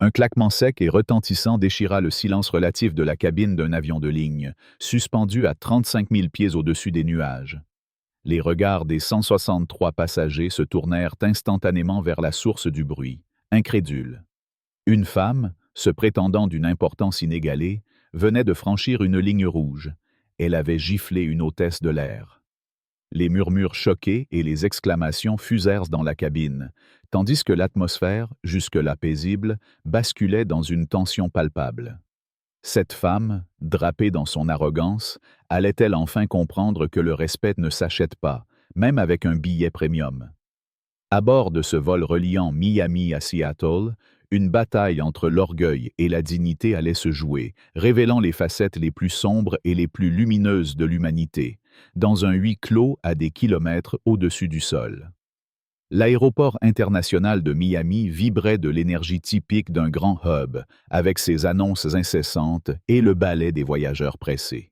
Un claquement sec et retentissant déchira le silence relatif de la cabine d'un avion de ligne, suspendu à 35 000 pieds au-dessus des nuages. Les regards des 163 passagers se tournèrent instantanément vers la source du bruit, incrédules. Une femme, se prétendant d'une importance inégalée, venait de franchir une ligne rouge. Elle avait giflé une hôtesse de l'air. Les murmures choqués et les exclamations fusèrent dans la cabine, tandis que l'atmosphère, jusque-là paisible, basculait dans une tension palpable. Cette femme, drapée dans son arrogance, allait-elle enfin comprendre que le respect ne s'achète pas, même avec un billet premium? À bord de ce vol reliant Miami à Seattle, une bataille entre l'orgueil et la dignité allait se jouer, révélant les facettes les plus sombres et les plus lumineuses de l'humanité, dans un huis clos à des kilomètres au-dessus du sol. L'aéroport international de Miami vibrait de l'énergie typique d'un grand hub, avec ses annonces incessantes et le balai des voyageurs pressés.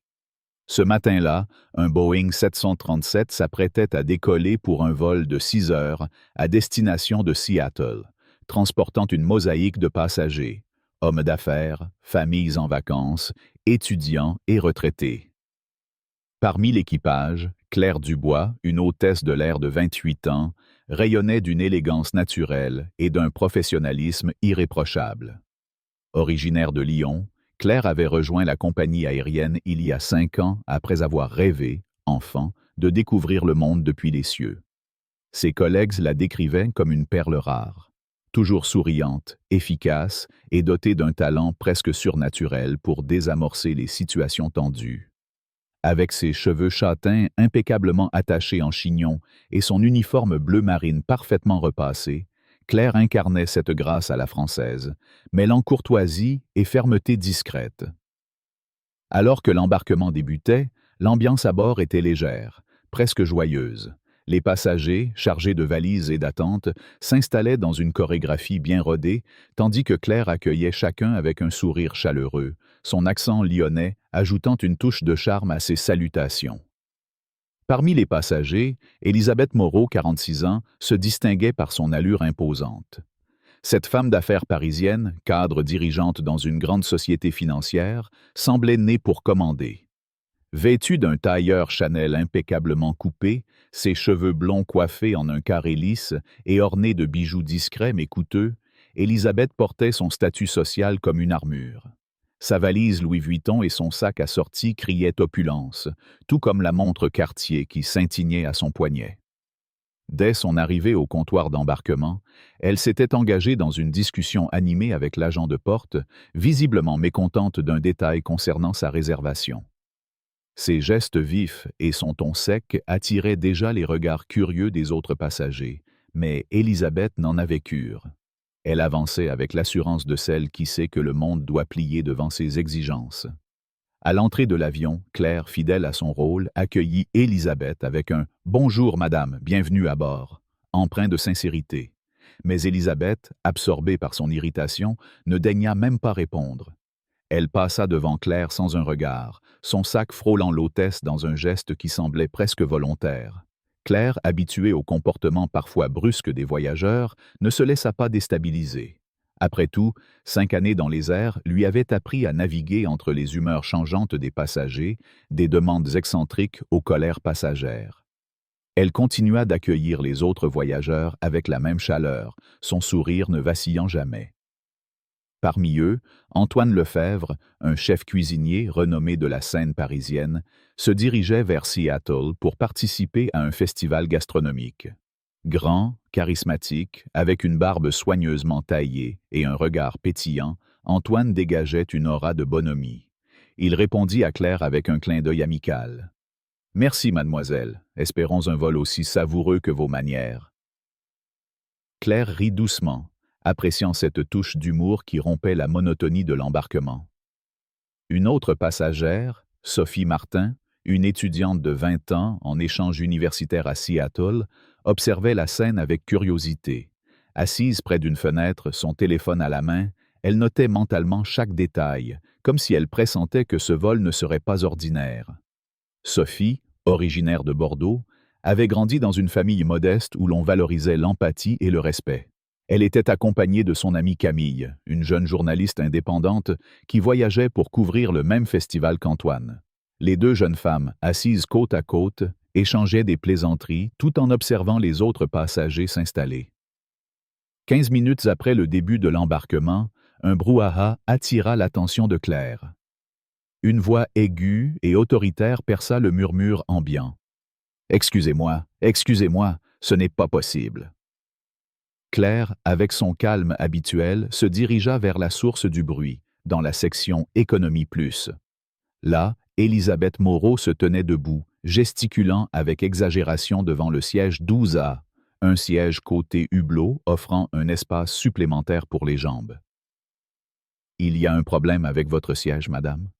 Ce matin-là, un Boeing 737 s'apprêtait à décoller pour un vol de 6 heures à destination de Seattle, transportant une mosaïque de passagers, hommes d'affaires, familles en vacances, étudiants et retraités. Parmi l'équipage, Claire Dubois, une hôtesse de l'air de 28 ans, rayonnait d'une élégance naturelle et d'un professionnalisme irréprochable. Originaire de Lyon, Claire avait rejoint la compagnie aérienne il y a 5 ans après avoir rêvé, enfant, de découvrir le monde depuis les cieux. Ses collègues la décrivaient comme une perle rare, toujours souriante, efficace et dotée d'un talent presque surnaturel pour désamorcer les situations tendues. Avec ses cheveux châtains impeccablement attachés en chignon et son uniforme bleu marine parfaitement repassé, Claire incarnait cette grâce à la française, mêlant courtoisie et fermeté discrète. Alors que l'embarquement débutait, l'ambiance à bord était légère, presque joyeuse. Les passagers, chargés de valises et d'attentes, s'installaient dans une chorégraphie bien rodée, tandis que Claire accueillait chacun avec un sourire chaleureux, son accent lyonnais ajoutant une touche de charme à ses salutations. Parmi les passagers, Élisabeth Moreau, 46 ans, se distinguait par son allure imposante. Cette femme d'affaires parisienne, cadre dirigeante dans une grande société financière, semblait née pour commander. Vêtue d'un tailleur Chanel impeccablement coupé, ses cheveux blonds coiffés en un carré lisse et ornés de bijoux discrets mais coûteux, Élisabeth portait son statut social comme une armure. Sa valise Louis Vuitton et son sac assorti criaient opulence, tout comme la montre Cartier qui scintignait à son poignet. Dès son arrivée au comptoir d'embarquement, elle s'était engagée dans une discussion animée avec l'agent de porte, visiblement mécontente d'un détail concernant sa réservation. Ses gestes vifs et son ton sec attiraient déjà les regards curieux des autres passagers, mais Élisabeth n'en avait cure. Elle avançait avec l'assurance de celle qui sait que le monde doit plier devant ses exigences. À l'entrée de l'avion, Claire, fidèle à son rôle, accueillit Élisabeth avec un « Bonjour, madame, bienvenue à bord », empreint de sincérité. Mais Élisabeth, absorbée par son irritation, ne daigna même pas répondre. Elle passa devant Claire sans un regard, son sac frôlant l'hôtesse dans un geste qui semblait presque volontaire. Claire, habituée au comportement parfois brusque des voyageurs, ne se laissa pas déstabiliser. Après tout, 5 années dans les airs lui avaient appris à naviguer entre les humeurs changeantes des passagers, des demandes excentriques aux colères passagères. Elle continua d'accueillir les autres voyageurs avec la même chaleur, son sourire ne vacillant jamais. Parmi eux, Antoine Lefebvre, un chef cuisinier renommé de la scène parisienne, se dirigeait vers Seattle pour participer à un festival gastronomique. Grand, charismatique, avec une barbe soigneusement taillée et un regard pétillant, Antoine dégageait une aura de bonhomie. Il répondit à Claire avec un clin d'œil amical. « Merci, mademoiselle. Espérons un vol aussi savoureux que vos manières. » Claire rit doucement, appréciant cette touche d'humour qui rompait la monotonie de l'embarquement. Une autre passagère, Sophie Martin, une étudiante de 20 ans en échange universitaire à Seattle, observait la scène avec curiosité. Assise près d'une fenêtre, son téléphone à la main, elle notait mentalement chaque détail, comme si elle pressentait que ce vol ne serait pas ordinaire. Sophie, originaire de Bordeaux, avait grandi dans une famille modeste où l'on valorisait l'empathie et le respect. Elle était accompagnée de son amie Camille, une jeune journaliste indépendante qui voyageait pour couvrir le même festival qu'Antoine. Les deux jeunes femmes, assises côte à côte, échangeaient des plaisanteries tout en observant les autres passagers s'installer. 15 minutes après le début de l'embarquement, un brouhaha attira l'attention de Claire. Une voix aiguë et autoritaire perça le murmure ambiant. « Excusez-moi, ce n'est pas possible. » Claire, avec son calme habituel, se dirigea vers la source du bruit, dans la section Économie Plus. Là, Elisabeth Moreau se tenait debout, gesticulant avec exagération devant le siège 12A, un siège côté hublot offrant un espace supplémentaire pour les jambes. « Il y a un problème avec votre siège, madame ?»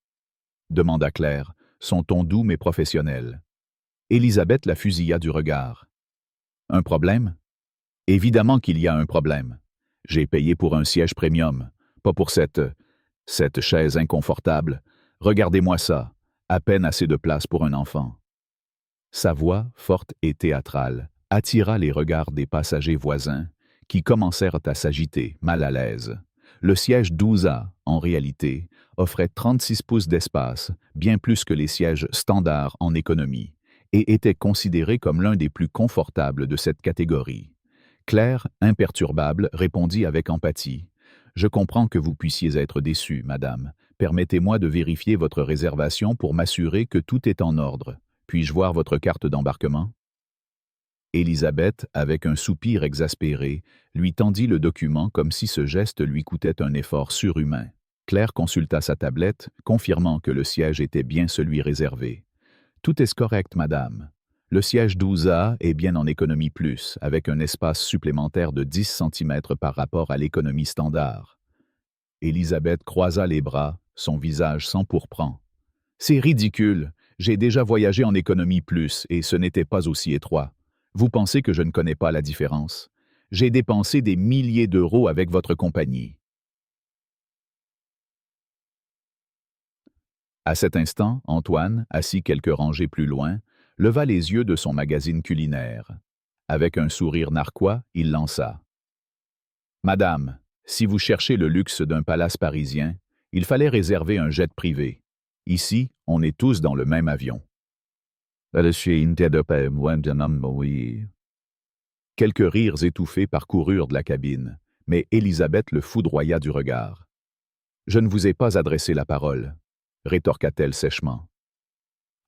demanda Claire, son ton doux mais professionnel. Elisabeth la fusilla du regard. « Un problème? Évidemment qu'il y a un problème. J'ai payé pour un siège premium, pas pour cette chaise inconfortable. Regardez-moi ça, à peine assez de place pour un enfant. » Sa voix, forte et théâtrale, attira les regards des passagers voisins, qui commencèrent à s'agiter, mal à l'aise. Le siège 12A, en réalité, offrait 36 pouces d'espace, bien plus que les sièges standards en économie, et était considéré comme l'un des plus confortables de cette catégorie. Claire, imperturbable, répondit avec empathie. « Je comprends que vous puissiez être déçue, madame. Permettez-moi de vérifier votre réservation pour m'assurer que tout est en ordre. Puis-je voir votre carte d'embarquement? » Elisabeth, avec un soupir exaspéré, lui tendit le document comme si ce geste lui coûtait un effort surhumain. Claire consulta sa tablette, confirmant que le siège était bien celui réservé. « Tout est correct, madame. Le siège 12A est bien en économie plus, avec un espace supplémentaire de 10 cm par rapport à l'économie standard. » Elisabeth croisa les bras, son visage s'empourprant. « C'est ridicule. J'ai déjà voyagé en économie plus et ce n'était pas aussi étroit. Vous pensez que je ne connais pas la différence? J'ai dépensé des milliers d'euros avec votre compagnie. » À cet instant, Antoine, assis quelques rangées plus loin, leva les yeux de son magazine culinaire. Avec un sourire narquois, il lança. « Madame, si vous cherchez le luxe d'un palace parisien, il fallait réserver un jet privé. Ici, on est tous dans le même avion. » Quelques rires étouffés parcoururent de la cabine, mais Elisabeth le foudroya du regard. « Je ne vous ai pas adressé la parole, » rétorqua-t-elle sèchement.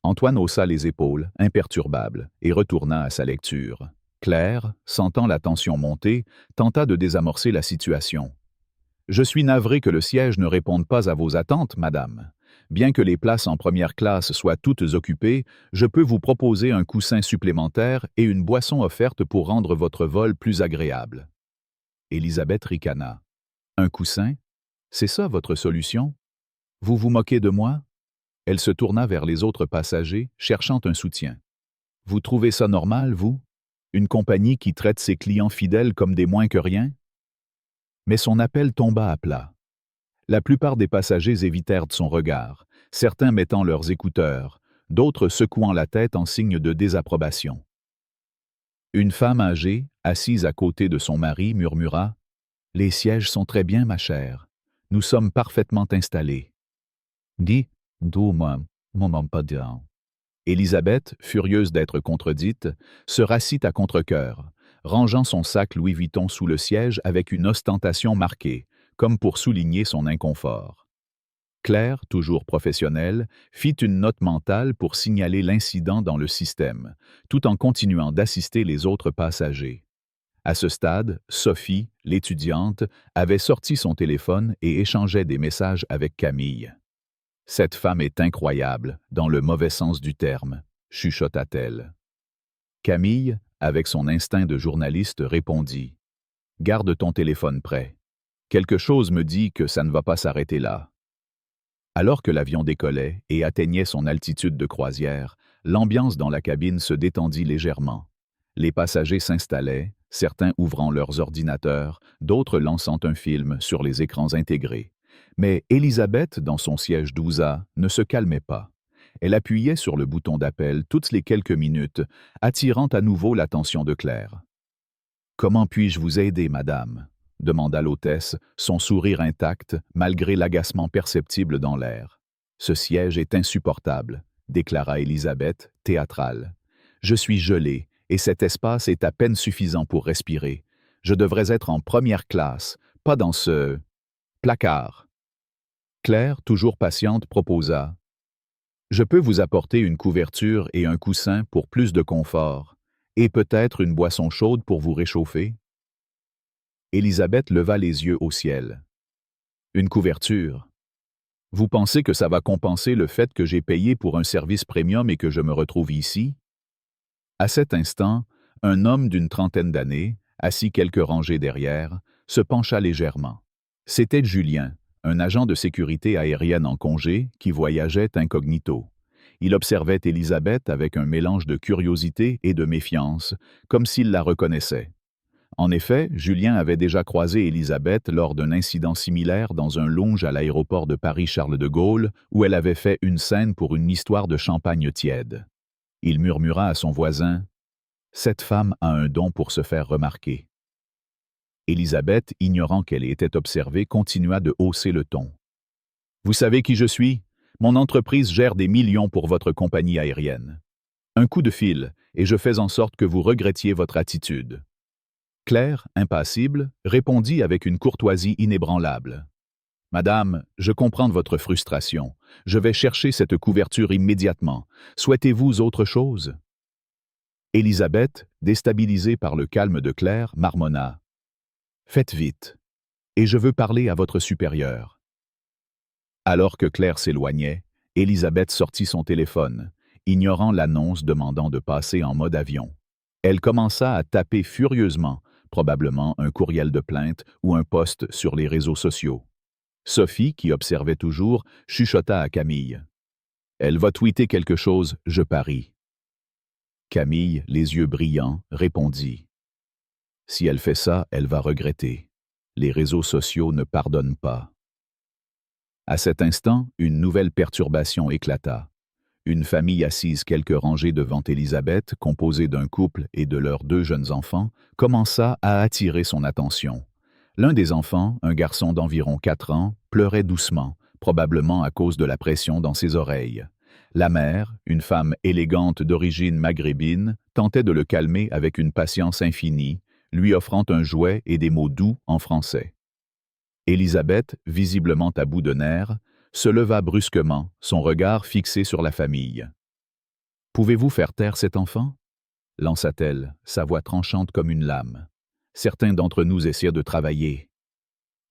Antoine haussa les épaules, imperturbable, et retourna à sa lecture. Claire, sentant la tension monter, tenta de désamorcer la situation. « Je suis navré que le siège ne réponde pas à vos attentes, madame. Bien que les places en première classe soient toutes occupées, je peux vous proposer un coussin supplémentaire et une boisson offerte pour rendre votre vol plus agréable. » Elisabeth ricana. « Un coussin? C'est ça votre solution? Vous vous moquez de moi? » Elle se tourna vers les autres passagers, cherchant un soutien. « Vous trouvez ça normal, vous? Une compagnie qui traite ses clients fidèles comme des moins que rien? » Mais son appel tomba à plat. La plupart des passagers évitèrent son regard, certains mettant leurs écouteurs, d'autres secouant la tête en signe de désapprobation. Une femme âgée, assise à côté de son mari, murmura « Les sièges sont très bien, ma chère. Nous sommes parfaitement installés. » Dis, d'où-moi, mon pas bien. Elisabeth, furieuse d'être contredite, se rassit à contre-cœur, rangeant son sac Louis Vuitton sous le siège avec une ostentation marquée, comme pour souligner son inconfort. Claire, toujours professionnelle, fit une note mentale pour signaler l'incident dans le système, tout en continuant d'assister les autres passagers. À ce stade, Sophie, l'étudiante, avait sorti son téléphone et échangeait des messages avec Camille. « Cette femme est incroyable, dans le mauvais sens du terme, » chuchota-t-elle. Camille, avec son instinct de journaliste, répondit « Garde ton téléphone prêt. Quelque chose me dit que ça ne va pas s'arrêter là. » Alors que l'avion décollait et atteignait son altitude de croisière, l'ambiance dans la cabine se détendit légèrement. Les passagers s'installaient, certains ouvrant leurs ordinateurs, d'autres lançant un film sur les écrans intégrés. Mais Elisabeth, dans son siège 12A, ne se calmait pas. Elle appuyait sur le bouton d'appel toutes les quelques minutes, attirant à nouveau l'attention de Claire. Comment puis-je vous aider, madame? Demanda l'hôtesse, son sourire intact, malgré l'agacement perceptible dans l'air. Ce siège est insupportable, déclara Élisabeth, théâtrale. Je suis gelée, et cet espace est à peine suffisant pour respirer. Je devrais être en première classe, pas dans ce placard. Claire, toujours patiente, proposa. Je peux vous apporter une couverture et un coussin pour plus de confort, et peut-être une boisson chaude pour vous réchauffer? Élisabeth leva les yeux au ciel. Une couverture. Vous pensez que ça va compenser le fait que j'ai payé pour un service premium et que je me retrouve ici? À cet instant, un homme d'une trentaine d'années, assis quelques rangées derrière, se pencha légèrement. C'était Julien, un agent de sécurité aérienne en congé qui voyageait incognito. Il observait Élisabeth avec un mélange de curiosité et de méfiance, comme s'il la reconnaissait. En effet, Julien avait déjà croisé Élisabeth lors d'un incident similaire dans un lounge à l'aéroport de Paris-Charles de Gaulle, où elle avait fait une scène pour une histoire de champagne tiède. Il murmura à son voisin « Cette femme a un don pour se faire remarquer ». Élisabeth, ignorant qu'elle était observée, continua de hausser le ton. « Vous savez qui je suis? Mon entreprise gère des millions pour votre compagnie aérienne. Un coup de fil, et je fais en sorte que vous regrettiez votre attitude. » Claire, impassible, répondit avec une courtoisie inébranlable. « Madame, je comprends votre frustration. Je vais chercher cette couverture immédiatement. Souhaitez-vous autre chose? » Élisabeth, déstabilisée par le calme de Claire, marmonna. « Faites vite. Et je veux parler à votre supérieur. » Alors que Claire s'éloignait, Élisabeth sortit son téléphone, ignorant l'annonce demandant de passer en mode avion. Elle commença à taper furieusement, probablement un courriel de plainte ou un post sur les réseaux sociaux. Sophie, qui observait toujours, chuchota à Camille. « Elle va tweeter quelque chose, je parie. » Camille, les yeux brillants, répondit. « Si elle fait ça, elle va regretter. Les réseaux sociaux ne pardonnent pas. » À cet instant, une nouvelle perturbation éclata. Une famille assise quelques rangées devant Élisabeth, composée d'un couple et de leurs 2 jeunes enfants, commença à attirer son attention. L'un des enfants, un garçon d'environ 4 ans, pleurait doucement, probablement à cause de la pression dans ses oreilles. La mère, une femme élégante d'origine maghrébine, tentait de le calmer avec une patience infinie, lui offrant un jouet et des mots doux en français. Élisabeth, visiblement à bout de nerfs, se leva brusquement, son regard fixé sur la famille. « Pouvez-vous faire taire cet enfant ?» lança-t-elle, sa voix tranchante comme une lame. « Certains d'entre nous essaient de travailler. »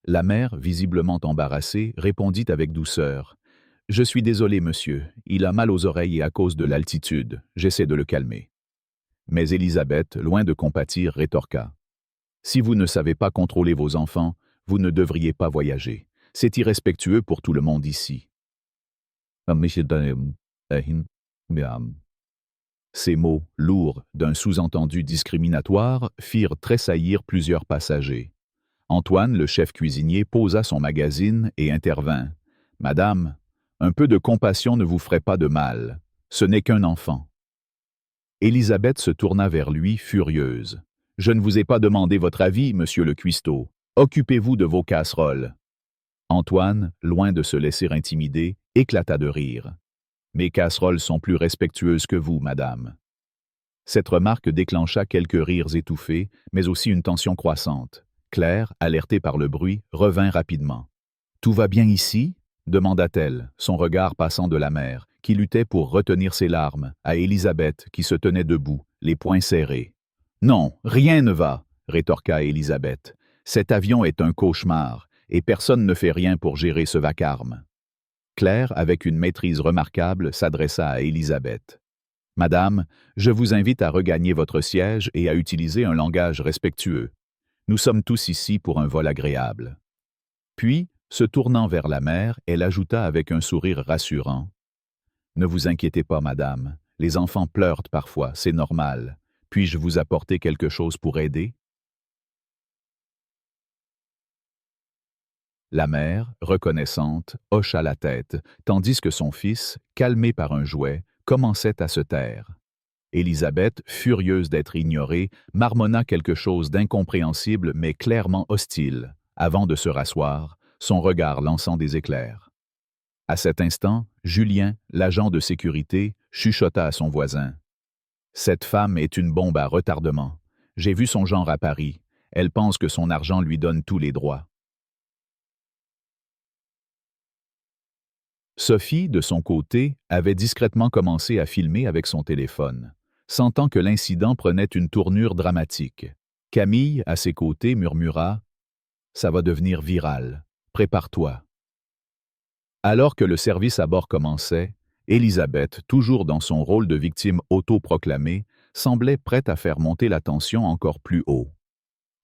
La mère, visiblement embarrassée, répondit avec douceur. « Je suis désolée, monsieur. Il a mal aux oreilles et à cause de l'altitude. J'essaie de le calmer. » Mais Élisabeth, loin de compatir, rétorqua. « Si vous ne savez pas contrôler vos enfants, vous ne devriez pas voyager. C'est irrespectueux pour tout le monde ici. » Ces mots, lourds d'un sous-entendu discriminatoire, firent tressaillir plusieurs passagers. Antoine, le chef cuisinier, posa son magazine et intervint. « Madame, un peu de compassion ne vous ferait pas de mal. Ce n'est qu'un enfant. » Élisabeth se tourna vers lui, furieuse. « Je ne vous ai pas demandé votre avis, monsieur le cuistot. Occupez-vous de vos casseroles. » Antoine, loin de se laisser intimider, éclata de rire. « Mes casseroles sont plus respectueuses que vous, madame. » Cette remarque déclencha quelques rires étouffés, mais aussi une tension croissante. Claire, alertée par le bruit, revint rapidement. « Tout va bien ici ?» demanda-t-elle, son regard passant de la mère, qui luttait pour retenir ses larmes, à Élisabeth, qui se tenait debout, les poings serrés. « Non, rien ne va !» rétorqua Élisabeth. « Cet avion est un cauchemar, et personne ne fait rien pour gérer ce vacarme. » Claire, avec une maîtrise remarquable, s'adressa à Élisabeth. « Madame, je vous invite à regagner votre siège et à utiliser un langage respectueux. Nous sommes tous ici pour un vol agréable. » Puis, se tournant vers la mère, elle ajouta avec un sourire rassurant. « Ne vous inquiétez pas, madame. Les enfants pleurent parfois, c'est normal. Puis-je vous apporter quelque chose pour aider? » La mère, reconnaissante, hocha la tête, tandis que son fils, calmé par un jouet, commençait à se taire. Élisabeth, furieuse d'être ignorée, marmonna quelque chose d'incompréhensible mais clairement hostile, avant de se rasseoir, son regard lançant des éclairs. À cet instant, Julien, l'agent de sécurité, chuchota à son voisin. « Cette femme est une bombe à retardement. J'ai vu son genre à Paris. Elle pense que son argent lui donne tous les droits. » Sophie, de son côté, avait discrètement commencé à filmer avec son téléphone, sentant que l'incident prenait une tournure dramatique. Camille, à ses côtés, murmura « Ça va devenir viral. Prépare-toi. » Alors que le service à bord commençait, Élisabeth, toujours dans son rôle de victime autoproclamée, semblait prête à faire monter la tension encore plus haut.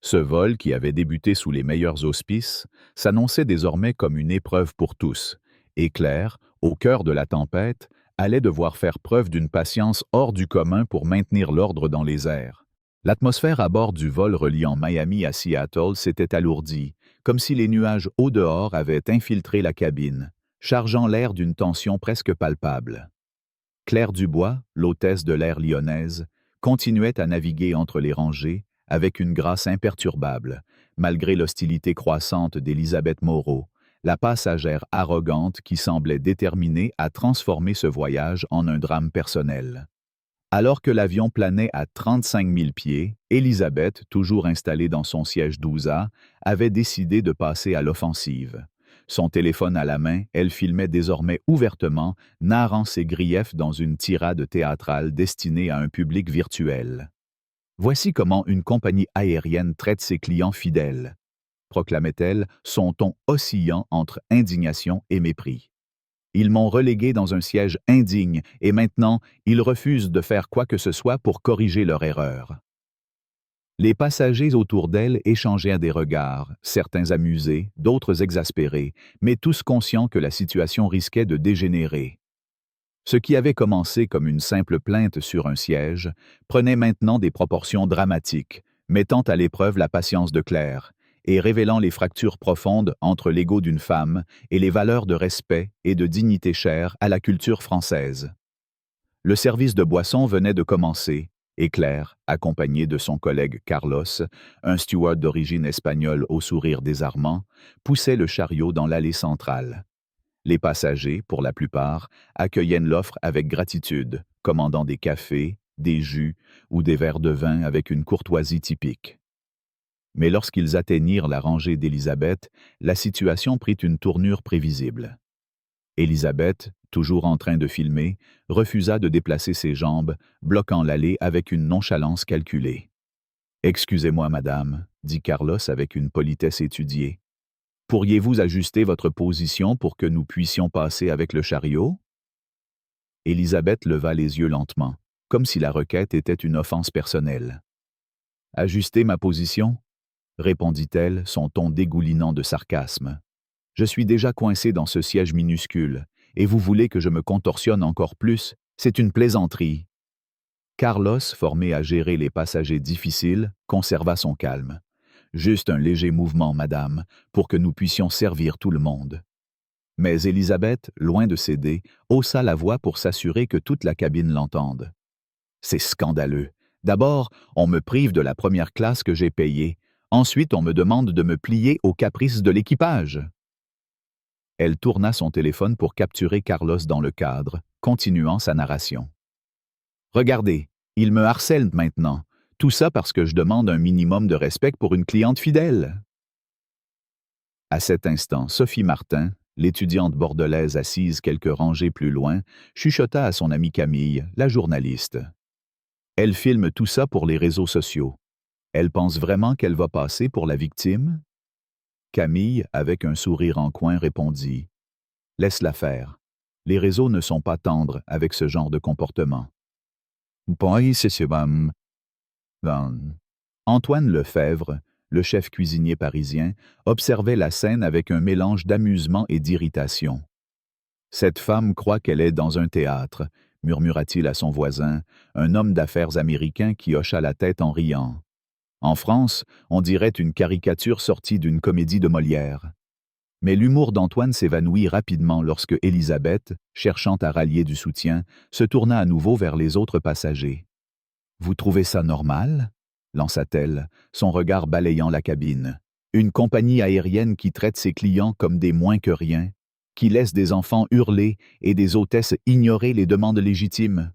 Ce vol, qui avait débuté sous les meilleurs auspices, s'annonçait désormais comme une épreuve pour tous, et Claire, au cœur de la tempête, allait devoir faire preuve d'une patience hors du commun pour maintenir l'ordre dans les airs. L'atmosphère à bord du vol reliant Miami à Seattle s'était alourdie, comme si les nuages au dehors avaient infiltré la cabine, chargeant l'air d'une tension presque palpable. Claire Dubois, l'hôtesse de l'air lyonnaise, continuait à naviguer entre les rangées avec une grâce imperturbable, malgré l'hostilité croissante d'Élisabeth Moreau, la passagère arrogante qui semblait déterminée à transformer ce voyage en un drame personnel. Alors que l'avion planait à 35 000 pieds, Élisabeth, toujours installée dans son siège 12A, avait décidé de passer à l'offensive. Son téléphone à la main, elle filmait désormais ouvertement, narrant ses griefs dans une tirade théâtrale destinée à un public virtuel. « Voici comment une compagnie aérienne traite ses clients fidèles », proclamait-elle, son ton oscillant entre indignation et mépris. « Ils m'ont relégué dans un siège indigne et maintenant, ils refusent de faire quoi que ce soit pour corriger leur erreur. » Les passagers autour d'elle échangèrent des regards, certains amusés, d'autres exaspérés, mais tous conscients que la situation risquait de dégénérer. Ce qui avait commencé comme une simple plainte sur un siège prenait maintenant des proportions dramatiques, mettant à l'épreuve la patience de Claire et révélant les fractures profondes entre l'ego d'une femme et les valeurs de respect et de dignité chères à la culture française. Le service de boisson venait de commencer, et Claire, accompagnée de son collègue Carlos, un steward d'origine espagnole au sourire désarmant, poussait le chariot dans l'allée centrale. Les passagers, pour la plupart, accueillaient l'offre avec gratitude, commandant des cafés, des jus ou des verres de vin avec une courtoisie typique. Mais lorsqu'ils atteignirent la rangée d'Élisabeth, la situation prit une tournure prévisible. Élisabeth, toujours en train de filmer, refusa de déplacer ses jambes, bloquant l'allée avec une nonchalance calculée. « Excusez-moi, madame, » dit Carlos avec une politesse étudiée. « Pourriez-vous ajuster votre position pour que nous puissions passer avec le chariot? » Élisabeth leva les yeux lentement, comme si la requête était une offense personnelle. « Ajuster ma position ?» répondit-elle, son ton dégoulinant de sarcasme. « Je suis déjà coincé dans ce siège minuscule, et vous voulez que je me contorsionne encore plus? C'est une plaisanterie. » Carlos, formé à gérer les passagers difficiles, conserva son calme. « Juste un léger mouvement, madame, pour que nous puissions servir tout le monde. » Mais Élisabeth, loin de céder, haussa la voix pour s'assurer que toute la cabine l'entende. « C'est scandaleux. D'abord, on me prive de la première classe que j'ai payée. Ensuite, on me demande de me plier aux caprices de l'équipage. » Elle tourna son téléphone pour capturer Carlos dans le cadre, continuant sa narration. « Regardez, il me harcèle maintenant. Tout ça parce que je demande un minimum de respect pour une cliente fidèle. » À cet instant, Sophie Martin, l'étudiante bordelaise assise quelques rangées plus loin, chuchota à son amie Camille, la journaliste. « Elle filme tout ça pour les réseaux sociaux. Elle pense vraiment qu'elle va passer pour la victime? » Camille, avec un sourire en coin, répondit « Laisse-la faire. Les réseaux ne sont pas tendres avec ce genre de comportement. » Antoine Lefebvre, le chef cuisinier parisien, observait la scène avec un mélange d'amusement et d'irritation. « Cette femme croit qu'elle est dans un théâtre, » murmura-t-il à son voisin, un homme d'affaires américain qui hocha la tête en riant. « En France, on dirait une caricature sortie d'une comédie de Molière. » Mais l'humour d'Antoine s'évanouit rapidement lorsque Élisabeth, cherchant à rallier du soutien, se tourna à nouveau vers les autres passagers. Vous trouvez ça normal? Lança-t-elle, son regard balayant la cabine. Une compagnie aérienne qui traite ses clients comme des moins que rien, qui laisse des enfants hurler et des hôtesses ignorer les demandes légitimes.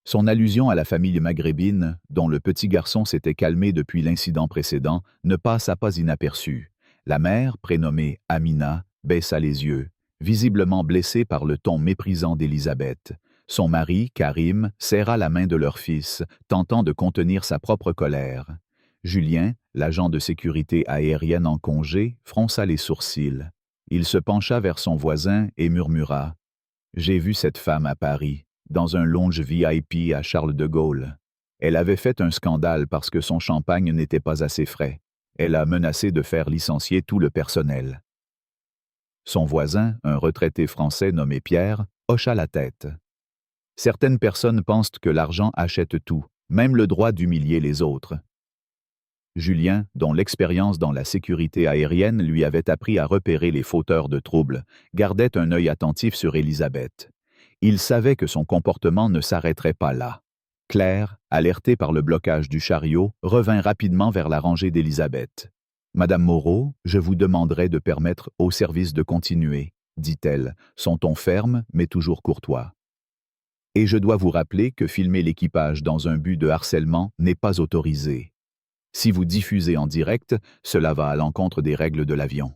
Son allusion à la famille maghrébine, dont le petit garçon s'était calmé depuis l'incident précédent, ne passa pas inaperçue. La mère, prénommée Amina, baissa les yeux, visiblement blessée par le ton méprisant d'Élisabeth. Son mari, Karim, serra la main de leur fils, tentant de contenir sa propre colère. Julien, l'agent de sécurité aérienne en congé, fronça les sourcils. Il se pencha vers son voisin et murmura « J'ai vu cette femme à Paris, dans un lounge VIP à Charles de Gaulle. Elle avait fait un scandale parce que son champagne n'était pas assez frais. Elle a menacé de faire licencier tout le personnel. » Son voisin, un retraité français nommé Pierre, hocha la tête. Certaines personnes pensent que l'argent achète tout, même le droit d'humilier les autres. Julien, dont l'expérience dans la sécurité aérienne lui avait appris à repérer les fauteurs de troubles, gardait un œil attentif sur Élisabeth. Il savait que son comportement ne s'arrêterait pas là. Claire, alertée par le blocage du chariot, revint rapidement vers la rangée d'Élisabeth. « Madame Moreau, je vous demanderai de permettre au service de continuer, » dit-elle, son ton ferme mais toujours courtois. « Et je dois vous rappeler que filmer l'équipage dans un but de harcèlement n'est pas autorisé. Si vous diffusez en direct, cela va à l'encontre des règles de l'avion. »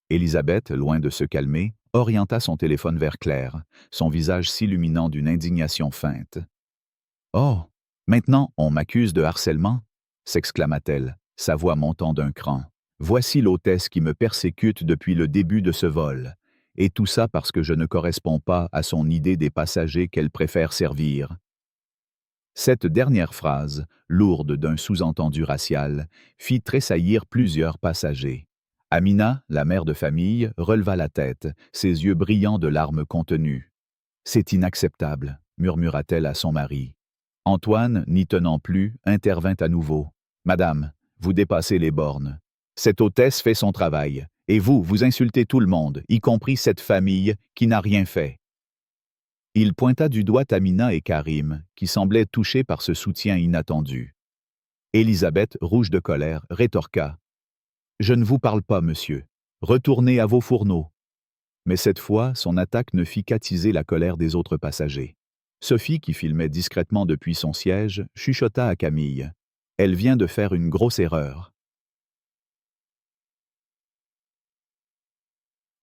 Élisabeth, loin de se calmer, orienta son téléphone vers Claire, son visage s'illuminant d'une indignation feinte. « Oh, maintenant on m'accuse de harcèlement ?» s'exclama-t-elle, sa voix montant d'un cran. « Voici l'hôtesse qui me persécute depuis le début de ce vol. Et tout ça parce que je ne corresponds pas à son idée des passagers qu'elle préfère servir. » Cette dernière phrase, lourde d'un sous-entendu racial, fit tressaillir plusieurs passagers. Amina, la mère de famille, releva la tête, ses yeux brillants de larmes contenues. « C'est inacceptable, » murmura-t-elle à son mari. Antoine, n'y tenant plus, intervint à nouveau. « Madame, vous dépassez les bornes. Cette hôtesse fait son travail, et vous insultez tout le monde, y compris cette famille qui n'a rien fait. » Il pointa du doigt Amina et Karim, qui semblaient touchés par ce soutien inattendu. Élisabeth, rouge de colère, rétorqua. « Je ne vous parle pas, monsieur. Retournez à vos fourneaux. » Mais cette fois, son attaque ne fit qu'attiser la colère des autres passagers. Sophie, qui filmait discrètement depuis son siège, chuchota à Camille. « Elle vient de faire une grosse erreur. »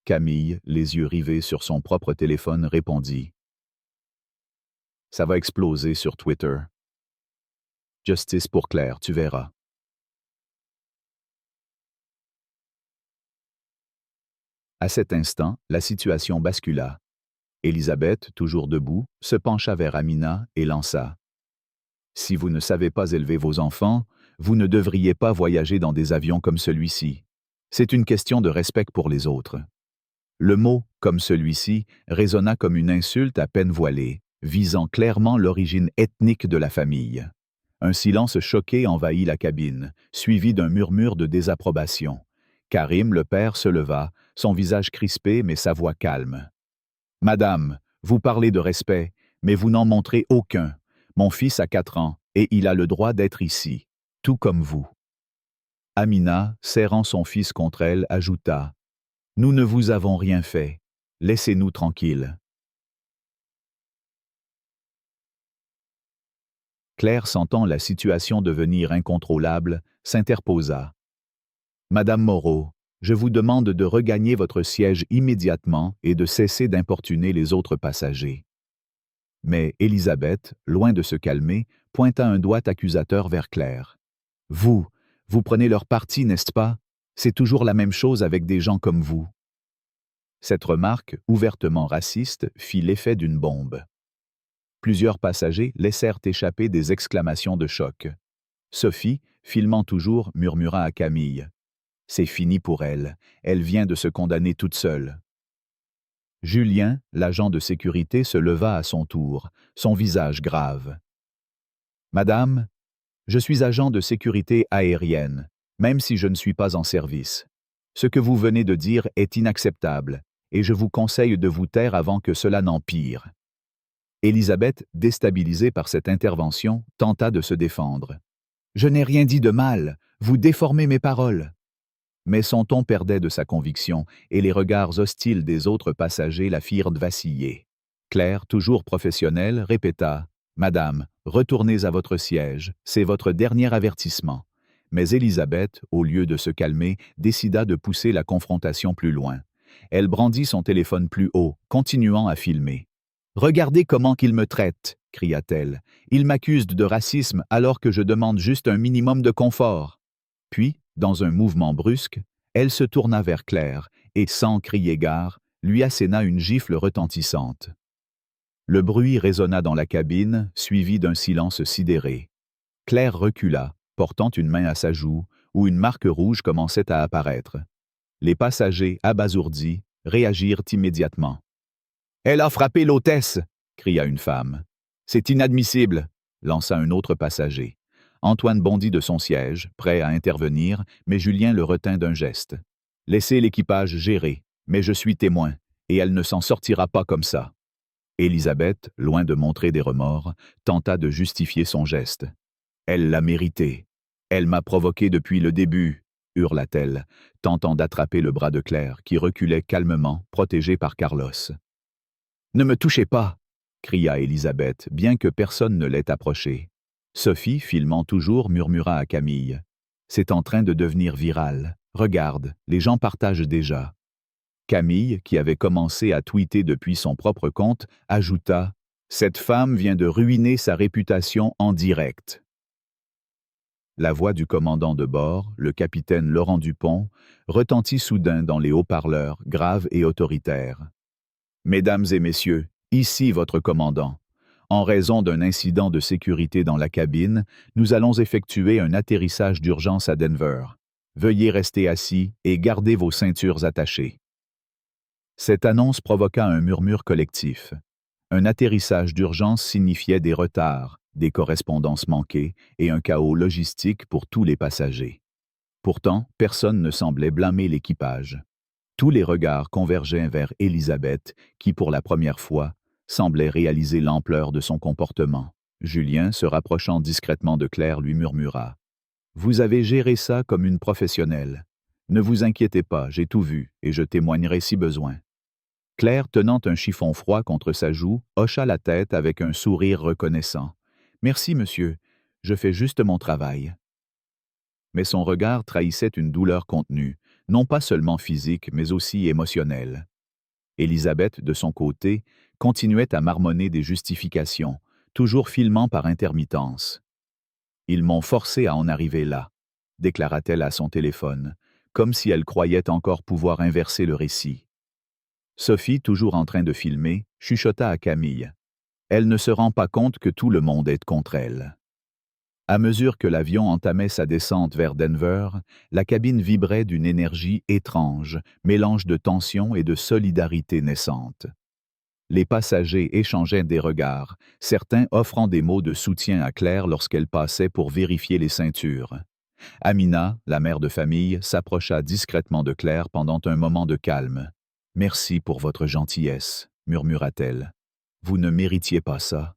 Camille, les yeux rivés sur son propre téléphone, répondit. « Ça va exploser sur Twitter. Justice pour Claire, tu verras. » À cet instant, la situation bascula. Élisabeth, toujours debout, se pencha vers Amina et lança. « Si vous ne savez pas élever vos enfants, vous ne devriez pas voyager dans des avions comme celui-ci. C'est une question de respect pour les autres. » Le mot « comme celui-ci » résonna comme une insulte à peine voilée, visant clairement l'origine ethnique de la famille. Un silence choqué envahit la cabine, suivi d'un murmure de désapprobation. Karim, le père, se leva, son visage crispé mais sa voix calme. « Madame, vous parlez de respect, mais vous n'en montrez aucun. Mon fils a 4 ans, et il a le droit d'être ici, tout comme vous. » Amina, serrant son fils contre elle, ajouta. « Nous ne vous avons rien fait. Laissez-nous tranquilles. » Claire, sentant la situation devenir incontrôlable, s'interposa. « Madame Moreau, je vous demande de regagner votre siège immédiatement et de cesser d'importuner les autres passagers. » Mais Élisabeth, loin de se calmer, pointa un doigt accusateur vers Claire. « Vous prenez leur parti, n'est-ce pas? C'est toujours la même chose avec des gens comme vous. » Cette remarque, ouvertement raciste, fit l'effet d'une bombe. Plusieurs passagers laissèrent échapper des exclamations de choc. Sophie, filmant toujours, murmura à Camille. « C'est fini pour elle. Elle vient de se condamner toute seule. » Julien, l'agent de sécurité, se leva à son tour, son visage grave. « Madame, je suis agent de sécurité aérienne, même si je ne suis pas en service. Ce que vous venez de dire est inacceptable, et je vous conseille de vous taire avant que cela n'empire. » Élisabeth, déstabilisée par cette intervention, tenta de se défendre. « Je n'ai rien dit de mal, vous déformez mes paroles. » Mais son ton perdait de sa conviction et les regards hostiles des autres passagers la firent vaciller. Claire, toujours professionnelle, répéta « Madame, retournez à votre siège, c'est votre dernier avertissement. » Mais Élisabeth, au lieu de se calmer, décida de pousser la confrontation plus loin. Elle brandit son téléphone plus haut, continuant à filmer. « Regardez comment qu'il me traite !» cria-t-elle. « Il m'accuse de racisme alors que je demande juste un minimum de confort. » Puis, dans un mouvement brusque, elle se tourna vers Claire et, sans crier gare, lui asséna une gifle retentissante. Le bruit résonna dans la cabine, suivi d'un silence sidéré. Claire recula, portant une main à sa joue, où une marque rouge commençait à apparaître. Les passagers, abasourdis, réagirent immédiatement. « Elle a frappé l'hôtesse !» cria une femme. « C'est inadmissible !» lança un autre passager. Antoine bondit de son siège, prêt à intervenir, mais Julien le retint d'un geste. « Laissez l'équipage gérer, mais je suis témoin, et elle ne s'en sortira pas comme ça. » Élisabeth, loin de montrer des remords, tenta de justifier son geste. « Elle l'a mérité. Elle m'a provoqué depuis le début, » hurla-t-elle, tentant d'attraper le bras de Claire, qui reculait calmement, protégée par Carlos. « Ne me touchez pas !» cria Élisabeth, bien que personne ne l'ait approchée. Sophie, filmant toujours, murmura à Camille. « C'est en train de devenir viral. Regarde, les gens partagent déjà. » Camille, qui avait commencé à tweeter depuis son propre compte, ajouta « Cette femme vient de ruiner sa réputation en direct. » La voix du commandant de bord, le capitaine Laurent Dupont, retentit soudain dans les haut-parleurs, grave et autoritaire. « Mesdames et messieurs, ici votre commandant. En raison d'un incident de sécurité dans la cabine, nous allons effectuer un atterrissage d'urgence à Denver. Veuillez rester assis et garder vos ceintures attachées. » Cette annonce provoqua un murmure collectif. Un atterrissage d'urgence signifiait des retards, des correspondances manquées et un chaos logistique pour tous les passagers. Pourtant, personne ne semblait blâmer l'équipage. Tous les regards convergeaient vers Élisabeth, qui, pour la première fois, semblait réaliser l'ampleur de son comportement. Julien, se rapprochant discrètement de Claire, lui murmura « Vous avez géré ça comme une professionnelle. Ne vous inquiétez pas, j'ai tout vu, et je témoignerai si besoin. » Claire, tenant un chiffon froid contre sa joue, hocha la tête avec un sourire reconnaissant. « Merci, monsieur, je fais juste mon travail. » Mais son regard trahissait une douleur contenue, non pas seulement physique, mais aussi émotionnelle. Élisabeth, de son côté, continuait à marmonner des justifications, toujours filmant par intermittence. « Ils m'ont forcé à en arriver là », déclara-t-elle à son téléphone, comme si elle croyait encore pouvoir inverser le récit. Sophie, toujours en train de filmer, chuchota à Camille. Elle ne se rend pas compte que tout le monde est contre elle. À mesure que l'avion entamait sa descente vers Denver, la cabine vibrait d'une énergie étrange, mélange de tension et de solidarité naissante. Les passagers échangeaient des regards, certains offrant des mots de soutien à Claire lorsqu'elle passait pour vérifier les ceintures. Amina, la mère de famille, s'approcha discrètement de Claire pendant un moment de calme. « Merci pour votre gentillesse, » murmura-t-elle. « Vous ne méritiez pas ça. »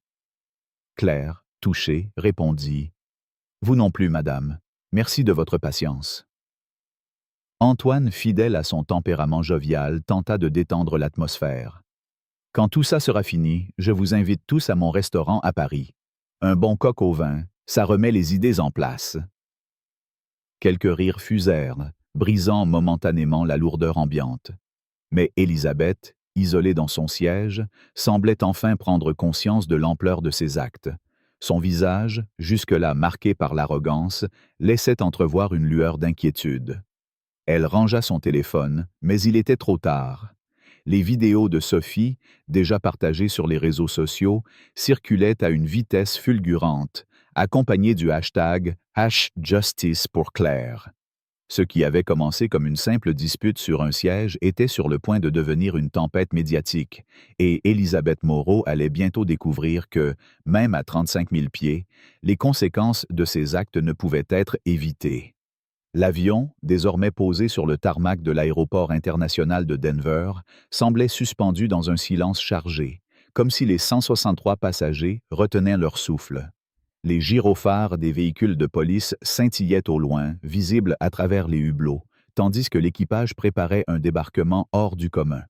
Claire, touchée, répondit « Vous non plus, madame. Merci de votre patience. » Antoine, fidèle à son tempérament jovial, tenta de détendre l'atmosphère. « Quand tout ça sera fini, je vous invite tous à mon restaurant à Paris. Un bon coq au vin, ça remet les idées en place. » Quelques rires fusèrent, brisant momentanément la lourdeur ambiante. Mais Élisabeth, isolée dans son siège, semblait enfin prendre conscience de l'ampleur de ses actes. Son visage, jusque-là marqué par l'arrogance, laissait entrevoir une lueur d'inquiétude. Elle rangea son téléphone, mais il était trop tard. Les vidéos de Sophie, déjà partagées sur les réseaux sociaux, circulaient à une vitesse fulgurante, accompagnées du hashtag #Justice pour Claire. Ce qui avait commencé comme une simple dispute sur un siège était sur le point de devenir une tempête médiatique, et Élisabeth Moreau allait bientôt découvrir que, même à 35 000 pieds, les conséquences de ses actes ne pouvaient être évitées. L'avion, désormais posé sur le tarmac de l'aéroport international de Denver, semblait suspendu dans un silence chargé, comme si les 163 passagers retenaient leur souffle. Les gyrophares des véhicules de police scintillaient au loin, visibles à travers les hublots, tandis que l'équipage préparait un débarquement hors du commun.